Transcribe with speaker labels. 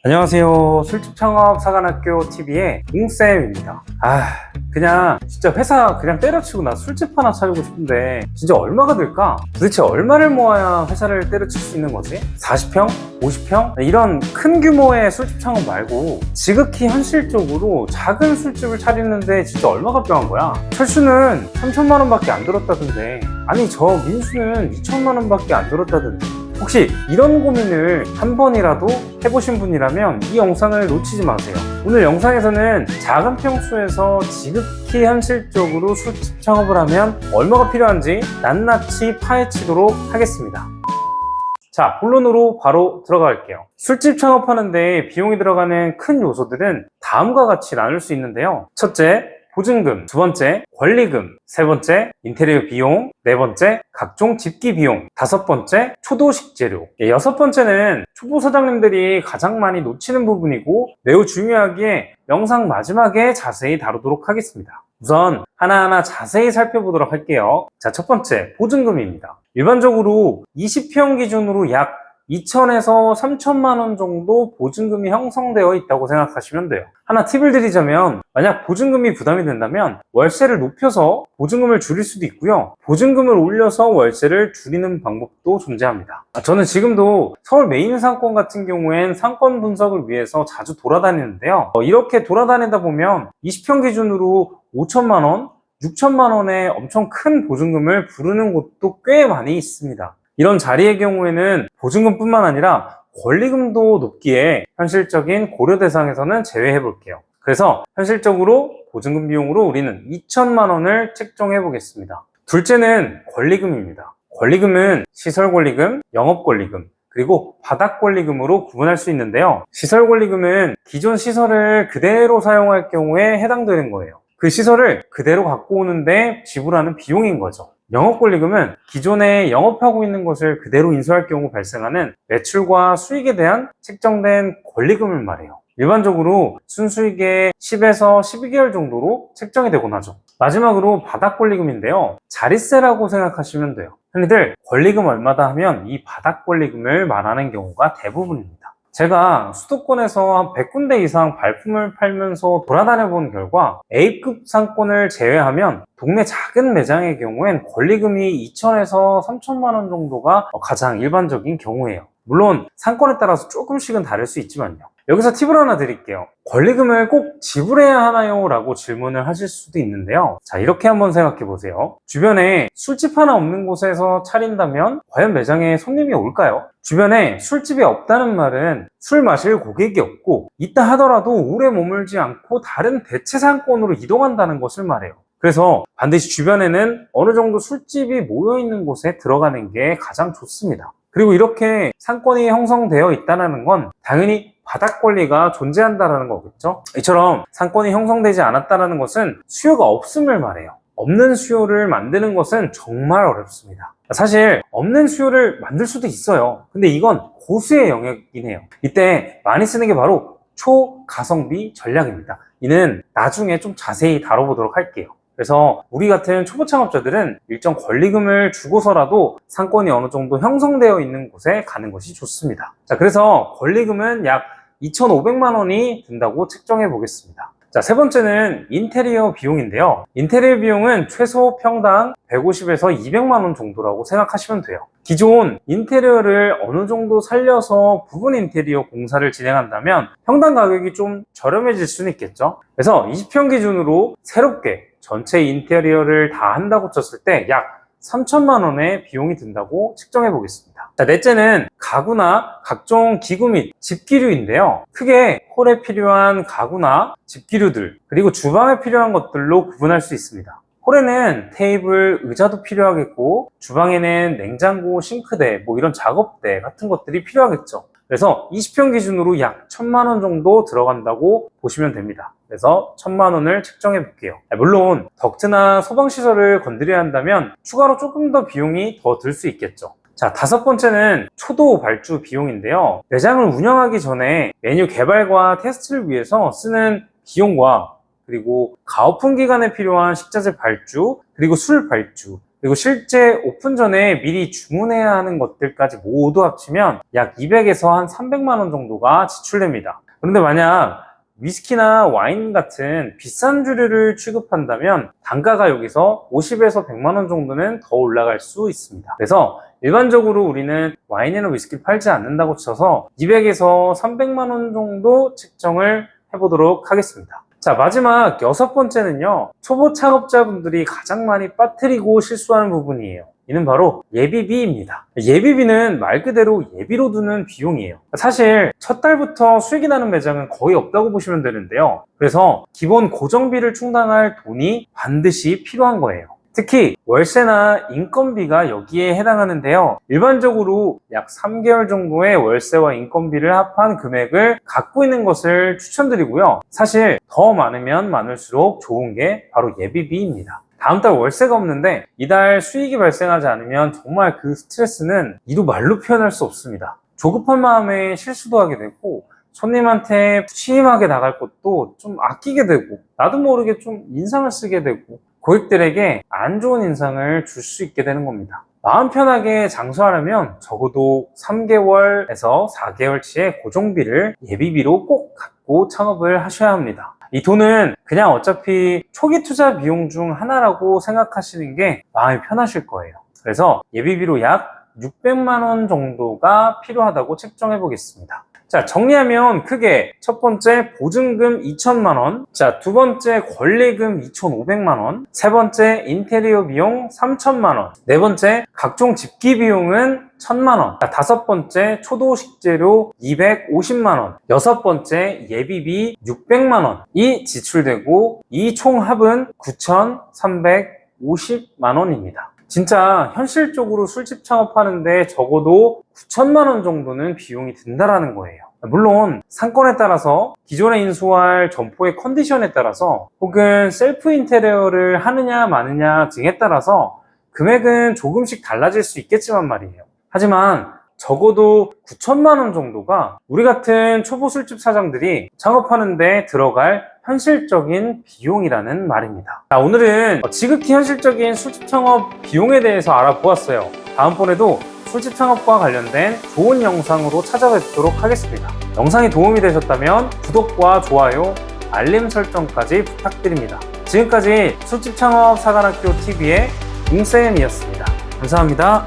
Speaker 1: 안녕하세요. 술집 창업 사관학교 TV의 웅쌤입니다. 그냥 진짜 회사 그냥 때려치고 나 술집 하나 차리고 싶은데 진짜 얼마가 들까? 도대체 얼마를 모아야 회사를 때려칠 수 있는 거지? 40평? 50평? 이런 큰 규모의 술집 창업 말고 지극히 현실적으로 작은 술집을 차리는데 진짜 얼마가 필요한 거야? 철수는 3천만 원밖에 안 들었다던데, 아니 저 민수는 2천만 원밖에 안 들었다던데, 혹시 이런 고민을 한 번이라도 해보신 분이라면 이 영상을 놓치지 마세요. 오늘 영상에서는 작은 평수에서 지극히 현실적으로 술집 창업을 하면 얼마가 필요한지 낱낱이 파헤치도록 하겠습니다. 자, 본론으로 바로 들어갈게요. 술집 창업하는데 비용이 들어가는 큰 요소들은 다음과 같이 나눌 수 있는데요. 첫째, 보증금. 두 번째, 권리금. 세 번째, 인테리어 비용. 네 번째, 각종 집기 비용. 다섯 번째, 초도 식재료. 여섯 번째는 초보 사장님들이 가장 많이 놓치는 부분이고 매우 중요하기에 영상 마지막에 자세히 다루도록 하겠습니다. 우선 하나하나 자세히 살펴보도록 할게요. 자, 첫 번째, 보증금입니다. 일반적으로 20평 기준으로 약 2천에서 3천만 원 정도 보증금이 형성되어 있다고 생각하시면 돼요. 하나 팁을 드리자면, 만약 보증금이 부담이 된다면 월세를 높여서 보증금을 줄일 수도 있고요, 보증금을 올려서 월세를 줄이는 방법도 존재합니다. 저는 지금도 서울 메인 상권 같은 경우엔 상권 분석을 위해서 자주 돌아다니는데요, 이렇게 돌아다니다 보면 20평 기준으로 5천만 원, 6천만 원의 엄청 큰 보증금을 부르는 곳도 꽤 많이 있습니다. 이런 자리의 경우에는 보증금뿐만 아니라 권리금도 높기에 현실적인 고려 대상에서는 제외해 볼게요. 그래서 현실적으로 보증금 비용으로 우리는 2천만 원을 책정해 보겠습니다. 둘째는 권리금입니다. 권리금은 시설 권리금, 영업 권리금, 그리고 바닥 권리금으로 구분할 수 있는데요. 시설 권리금은 기존 시설을 그대로 사용할 경우에 해당되는 거예요. 그 시설을 그대로 갖고 오는데 지불하는 비용인 거죠. 영업 권리금은 기존에 영업하고 있는 것을 그대로 인수할 경우 발생하는 매출과 수익에 대한 책정된 권리금을 말해요. 일반적으로 순수익의 10에서 12개월 정도로 책정이 되곤 하죠. 마지막으로 바닥 권리금인데요, 자릿세라고 생각하시면 돼요. 흔히들 권리금 얼마다 하면 이 바닥 권리금을 말하는 경우가 대부분입니다. 제가 수도권에서 한 100군데 이상 발품을 팔면서 돌아다녀 본 결과 A급 상권을 제외하면 동네 작은 매장의 경우엔 권리금이 2천에서 3천만 원 정도가 가장 일반적인 경우예요. 물론 상권에 따라서 조금씩은 다를 수 있지만요. 여기서 팁을 하나 드릴게요. 권리금을 꼭 지불해야 하나요? 라고 질문을 하실 수도 있는데요. 자, 이렇게 한번 생각해 보세요. 주변에 술집 하나 없는 곳에서 차린다면 과연 매장에 손님이 올까요? 주변에 술집이 없다는 말은 술 마실 고객이 없고, 있다 하더라도 오래 머물지 않고 다른 대체 상권으로 이동한다는 것을 말해요. 그래서 반드시 주변에는 어느 정도 술집이 모여있는 곳에 들어가는 게 가장 좋습니다. 그리고 이렇게 상권이 형성되어 있다는 건 당연히 바닥 권리가 존재한다는 거겠죠. 이처럼 상권이 형성되지 않았다는 것은 수요가 없음을 말해요. 없는 수요를 만드는 것은 정말 어렵습니다. 사실 없는 수요를 만들 수도 있어요. 근데 이건 고수의 영역이긴 해요. 이때 많이 쓰는 게 바로 초가성비 전략입니다. 이는 나중에 좀 자세히 다뤄보도록 할게요. 그래서 우리 같은 초보 창업자들은 일정 권리금을 주고서라도 상권이 어느 정도 형성되어 있는 곳에 가는 것이 좋습니다. 자, 그래서 권리금은 약 2,500만 원이 든다고 책정해 보겠습니다. 자, 세 번째는 인테리어 비용인데요. 인테리어 비용은 최소 평당 150에서 200만 원 정도라고 생각하시면 돼요. 기존 인테리어를 어느 정도 살려서 부분 인테리어 공사를 진행한다면 평당 가격이 좀 저렴해질 수는 있겠죠. 그래서 20평 기준으로 새롭게 전체 인테리어를 다 한다고 쳤을 때 약 3천만 원의 비용이 든다고 측정해 보겠습니다. 자, 넷째는 가구나 각종 기구 및 집기류인데요. 크게 홀에 필요한 가구나 집기류들, 그리고 주방에 필요한 것들로 구분할 수 있습니다. 홀에는 테이블, 의자도 필요하겠고, 주방에는 냉장고, 싱크대, 이런 작업대 같은 것들이 필요하겠죠. 그래서 20평 기준으로 약 1,000만 원 정도 들어간다고 보시면 됩니다. 그래서 1,000만 원을 책정해 볼게요. 물론 덕트나 소방시설을 건드려야 한다면 추가로 조금 더 비용이 더 들 수 있겠죠. 자, 다섯 번째는 초도 발주 비용인데요. 매장을 운영하기 전에 메뉴 개발과 테스트를 위해서 쓰는 비용과, 그리고 가오픈 기간에 필요한 식자재 발주, 그리고 술 발주, 그리고 실제 오픈 전에 미리 주문해야 하는 것들까지 모두 합치면 약 200에서 한 300만 원 정도가 지출됩니다. 그런데 만약 위스키나 와인 같은 비싼 주류를 취급한다면 단가가 여기서 50에서 100만 원 정도는 더 올라갈 수 있습니다. 그래서 일반적으로 우리는 와인이나 위스키를 팔지 않는다고 쳐서 200에서 300만 원 정도 책정을 해보도록 하겠습니다. 자, 마지막 6번째는요, 초보 창업자분들이 가장 많이 빠뜨리고 실수하는 부분이에요. 이는 바로 예비비입니다. 예비비는 말 그대로 예비로 두는 비용이에요. 사실 첫 달부터 수익이 나는 매장은 거의 없다고 보시면 되는데요. 그래서 기본 고정비를 충당할 돈이 반드시 필요한 거예요. 특히 월세나 인건비가 여기에 해당하는데요. 일반적으로 약 3개월 정도의 월세와 인건비를 합한 금액을 갖고 있는 것을 추천드리고요. 사실 더 많으면 많을수록 좋은 게 바로 예비비입니다. 다음 달 월세가 없는데 이달 수익이 발생하지 않으면 정말 그 스트레스는 이루 말로 표현할 수 없습니다. 조급한 마음에 실수도 하게 되고 손님한테 푸짐하게 나갈 것도 좀 아끼게 되고 나도 모르게 좀 인상을 쓰게 되고 고객들에게 안 좋은 인상을 줄 수 있게 되는 겁니다. 마음 편하게 장수하려면 적어도 3개월에서 4개월치의 고정비를 예비비로 꼭 갖고 창업을 하셔야 합니다. 이 돈은 그냥 어차피 초기 투자 비용 중 하나라고 생각하시는 게 마음이 편하실 거예요. 그래서 예비비로 약 600만 원 정도가 필요하다고 책정해 보겠습니다. 자, 정리하면 크게 첫 번째 보증금 2천만 원, 자, 두 번째 권리금 2,500만 원, 세 번째 인테리어 비용 3천만 원, 네 번째 각종 집기 비용은 1,000만 원, 자, 다섯 번째 초도 식재료 250만 원, 여섯 번째 예비비 600만 원이 지출되고 이 총 합은 9,350만 원입니다. 진짜 현실적으로 술집 창업하는데 적어도 9천만 원 정도는 비용이 든다라는 거예요. 물론 상권에 따라서 기존에 인수할 점포의 컨디션에 따라서 혹은 셀프 인테리어를 하느냐 마느냐 등에 따라서 금액은 조금씩 달라질 수 있겠지만 말이에요. 하지만 적어도 9천만 원 정도가 우리 같은 초보 술집 사장들이 창업하는데 들어갈 현실적인 비용이라는 말입니다. 자, 오늘은 지극히 현실적인 술집 창업 비용에 대해서 알아보았어요. 다음번에도 술집 창업과 관련된 좋은 영상으로 찾아뵙도록 하겠습니다. 영상이 도움이 되셨다면 구독과 좋아요, 알림 설정까지 부탁드립니다. 지금까지 술집 창업 사관학교 TV의 웅쌤이었습니다. 감사합니다.